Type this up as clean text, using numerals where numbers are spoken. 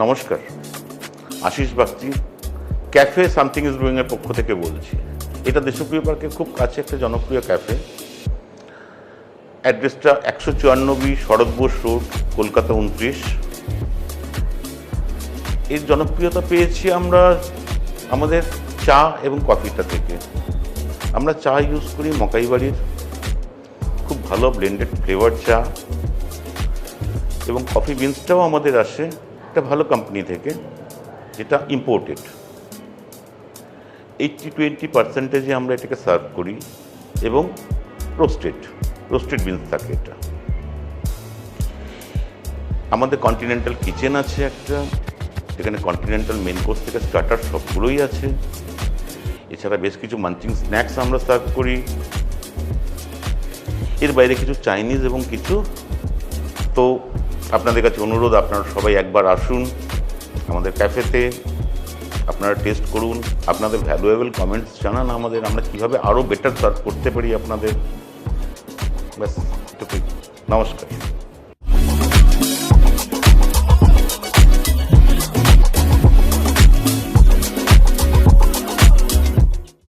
নমস্কার, Ashis Bagchi cafe something is brewing এর পক্ষ থেকে বলছি। এটা দেশপ্রিয় পার্কের খুব কাছে একটা জনপ্রিয় ক্যাফে। অ্যাড্রেসটা 154 শরৎ বোস রোড, কলকাতা 29। এর জনপ্রিয়তা পেয়েছি আমরা আমাদের চা এবং কফিটা থেকে। আমরা চা ইউজ করি মকাই বাড়ির, খুব ভালো ব্লেন্ডেড ফ্লেভার চা, এবং কফি বিনসটাও আমাদের আসে একটা ভালো কোম্পানি থেকে, যেটা ইম্পোর্টেড। 80-20% আমরা এটাকে সার্ভ করি, এবং রোস্টেড বিনস থাকে এটা। আমাদের কন্টিনেন্টাল কিচেন আছে একটা, যেখানে কন্টিনেন্টাল মেন কোর্স থেকে স্টার্টার সবগুলোই আছে। এছাড়া বেশ কিছু মাঞ্চিং স্ন্যাক্স আমরা সার্ভ করি। এর বাইরে কিছু চাইনিজ এবং কিছু। তো আপনাদের কাছে অনুরোধ, আপনারা সবাই একবার আসুন আমাদের ক্যাফেতে, আপনারা টেস্ট করুন, আপনাদের ভ্যালুয়েবল কমেন্টস জানান আমাদের, আমরা কীভাবে আরও বেটার সার্ভ করতে পারি আপনাদের। ব্যাস, নমস্কার।